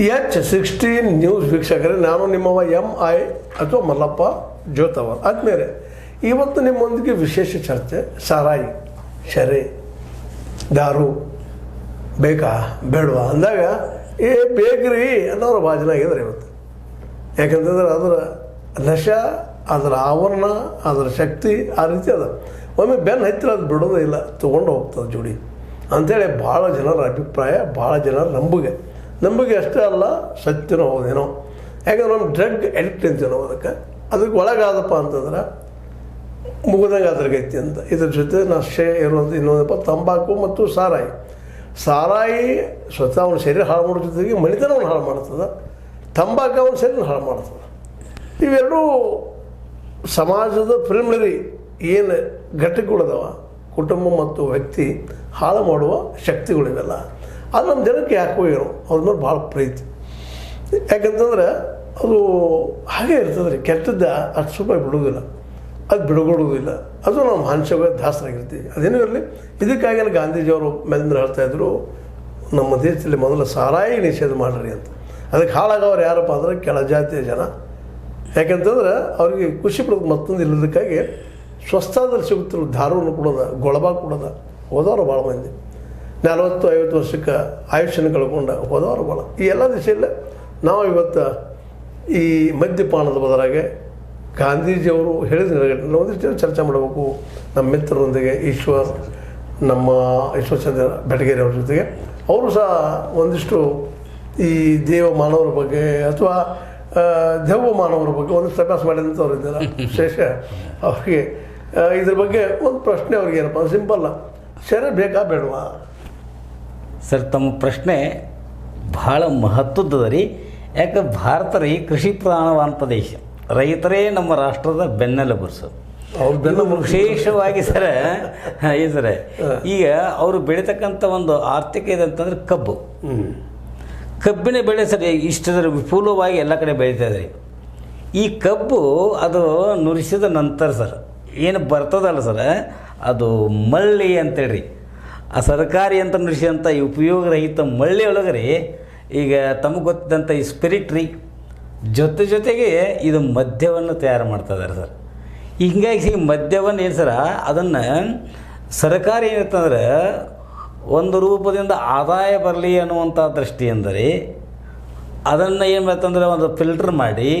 H16 news ವೀಕ್ಷಕರೇ, ನಾನು ನಿಮ್ಮವ MI ಅಥವಾ ಮಲ್ಲಪ್ಪ ಜೋತವ. ಆದಮೇಲೆ ಇವತ್ತು ನಿಮ್ಮೊಂದಿಗೆ ವಿಶೇಷ ಚರ್ಚೆ. ಸಾರಾಯಿ, ಶರೆ, ದಾರು ಬೇಕಾ ಬೇಡವಾ ಅಂದಾಗ ಬೇಕ್ರಿ ಅನ್ನೋರು ಭಾಜನ ಆಗಿದ್ದಾರೆ ಇವತ್ತು. ಯಾಕಂತಂದ್ರೆ ಅದರ ನಶ, ಅದರ ಆವರಣ, ಅದರ ಶಕ್ತಿ ಆ ರೀತಿ ಅದ. ಒಮ್ಮೆ ಬೆನ್ನು ಹತ್ತಿರ ಅದು ಬಿಡೋದೇ ಇಲ್ಲ, ತೊಗೊಂಡು ಹೋಗ್ತದೆ ಜೋಡಿ ಅಂಥೇಳಿ ಭಾಳ ಜನರ ಅಭಿಪ್ರಾಯ, ಭಾಳ ಜನರ ನಂಬಿಕೆ ಅಷ್ಟೇ ಅಲ್ಲ, ಸತ್ಯನೋ ಹೌದೇನೋ. ಯಾಕಂದ್ರೆ ನಮ್ಮ ಡ್ರಗ್ ಅಡಿಕ್ಟ್ ಅಂತೀವಿ ನಾವು. ಅದಕ್ಕೆ ಒಳಗಾದಪ್ಪ ಅಂತಂದ್ರೆ ಮುಗಿದಂಗೆ ಅದ್ರಾಗೈತಿ ಅಂತ. ಇದ್ರ ಜೊತೆ ನಶೆ ಇರೋದು ಇನ್ನೊಂದಪ್ಪ ತಂಬಾಕು ಮತ್ತು ಸಾರಾಯಿ ಸ್ವತಃ ಅವನ ಶರೀರ ಹಾಳು ಮಾಡೋ ಜೊತೆಗೆ ಮನಿತನವನ್ನು ಹಾಳು ಮಾಡ್ತದೆ. ತಂಬಾಕು ಅವನ ಶರೀರ ಹಾಳು ಮಾಡ್ತದೆ. ಇವೆರಡೂ ಸಮಾಜದ ಪ್ರಿಲಿಮಿನರಿ ಏನು ಘಟಕಗಳದಾವ, ಕುಟುಂಬ ಮತ್ತು ವ್ಯಕ್ತಿ ಹಾಳು ಮಾಡುವ ಶಕ್ತಿಗಳಿವೆಲ್ಲ. ಅದು ನಮ್ಮ ಜನಕ್ಕೆ ಯಾಕೋ ಏನೋ ಅದ್ರ ಮೇಲೆ ಭಾಳ ಪ್ರೀತಿ. ಯಾಕಂತಂದ್ರೆ ಅದು ಹಾಗೇ ಇರ್ತದೆ ರೀ. ಕೆಟ್ಟದ್ದ ಅಷ್ಟು ರೂಪಾಯಿ ಬಿಡೋದಿಲ್ಲ, ಅದು ಬಿಡುಗೊಡೋದಿಲ್ಲ. ಅದು ನಾವು ಮಾನಸಿಕ ದಾಸರಾಗಿರ್ತೀವಿ. ಅದೇನೂ ಇರಲಿ. ಇದಕ್ಕಾಗಿ ಗಾಂಧೀಜಿಯವರು ಮೇಲಿಂದ ಹೇಳ್ತಾಯಿದ್ರು, ನಮ್ಮ ದೇಶದಲ್ಲಿ ಮೊದಲು ಸಾರಾಯಿ ನಿಷೇಧ ಮಾಡಿರಿ ಅಂತ. ಅದಕ್ಕೆ ಹಾಳಾಗವ್ರು ಯಾರಪ್ಪ ಅಂದ್ರೆ ಕೆಳಜಾತಿಯ ಜನ. ಯಾಕೆಂತಂದ್ರೆ ಅವ್ರಿಗೆ ಖುಷಿ ಪಡೋದು ಮತ್ತೊಂದು ಇಲ್ಲದಕ್ಕಾಗಿ ಸ್ವಸ್ಥದಲ್ಲಿ ಸಿಗುತ್ತಿರೋ ದಾರುವನ್ನು ಕೊಡೋದ, ಗೊಳಬ ಕೊಡೋದ ಹೋದವರು ಭಾಳ ಮಂದಿ. 40-50 ವರ್ಷಕ್ಕೆ ಆಯುಷ್ಯನ ಕಳ್ಕೊಂಡ ಹೋದವರು ಭಾಳ. ಈ ಎಲ್ಲ ದಿಶೆಯಲ್ಲೇ ನಾವು ಇವತ್ತು ಈ ಮದ್ಯಪಾನದ ಬದಲಾಗಿ ಗಾಂಧೀಜಿಯವರು ಹೇಳಿದ ಒಂದಿಷ್ಟು ಚರ್ಚೆ ಮಾಡಬೇಕು ನಮ್ಮ ಮಿತ್ರರೊಂದಿಗೆ. ನಮ್ಮ ಈಶ್ವರಚಂದ್ರ ಬೆಟಗೇರಿ ಅವ್ರ ಜೊತೆಗೆ. ಅವರು ಸಹ ಒಂದಿಷ್ಟು ಈ ಮಾನವರ ಬಗ್ಗೆ ಅಥವಾ ದೆವ್ವ ಮಾನವರ ಬಗ್ಗೆ ಒಂದಿಷ್ಟು ಅಭ್ಯಾಸ ಮಾಡಿದಂಥವ್ರು ಇದ್ದಾರೆ. ವಿಶೇಷ ಅವ್ರಿಗೆ ಇದ್ರ ಬಗ್ಗೆ ಒಂದು ಪ್ರಶ್ನೆ ಅವ್ರಿಗೆ ಏನಪ್ಪ, ಸಿಂಪಲ್ಲ, ಸರಿ ಬೇಕಾ ಬೇಡವಾ? ಸರ್, ತಮ್ಮ ಪ್ರಶ್ನೆ ಭಾಳ ಮಹತ್ವದ ರೀ. ಯಾಕೆ ಭಾರತ ರೀ ಕೃಷಿ ಪ್ರಧಾನವಾದ ಪ್ರದೇಶ. ರೈತರೇ ನಮ್ಮ ರಾಷ್ಟ್ರದ ಬೆನ್ನೆಲುಬು ಸರ್. ಅವ್ರ ಬೆನ್ನೆಲುಬು ವಿಶೇಷವಾಗಿ ಸರ ಈ ಸರ ಈಗ ಅವರು ಬೆಳೀತಕ್ಕಂಥ ಒಂದು ಆರ್ಥಿಕ ಇದೆ ಅಂತಂದ್ರೆ ಕಬ್ಬಿನ ಬೆಳೆ ಸರ್ ಇಷ್ಟರ ವಿಪುಲವಾಗಿ ಎಲ್ಲ ಕಡೆ ಬೆಳೀತಾ ಇದೆ. ಈ ಕಬ್ಬು ಅದು ನುರಿಸಿದ ನಂತರ ಸರ್ ಏನು ಬರ್ತದಲ್ಲ ಸರ್, ಅದು ಮಳ್ಳಿ ಅಂತೇಳಿ ಆ ಸರ್ಕಾರಿ ಅಂತ ನುರಿಸಿದಂಥ ಈ ಉಪಯೋಗರಹಿತ ಮಳ್ಳಿ ಒಳಗೆ ರೀ ಈಗ ತಮಗೆ ಗೊತ್ತಿದ್ದಂಥ ಈ ಸ್ಪಿರಿಟ್ ರೀ ಜೊತೆಗೆ ಇದು ಮದ್ಯವನ್ನು ತಯಾರು ಮಾಡ್ತಾ ಇದ್ದಾರೆ ಸರ್. ಹಿಂಗಾಗಿ ಮದ್ಯವನ್ನು ಏನು ಸರ, ಅದನ್ನು ಸರ್ಕಾರ ಏನಂತಂದ್ರೆ ಒಂದು ರೂಪದಿಂದ ಆದಾಯ ಬರಲಿ ಅನ್ನುವಂಥ ದೃಷ್ಟಿ ಅಂದರೆ ಅದನ್ನು ಏನು ಮಾಡ್ತಂದ್ರೆ ಒಂದು ಫಿಲ್ಟರ್ ಮಾಡಿ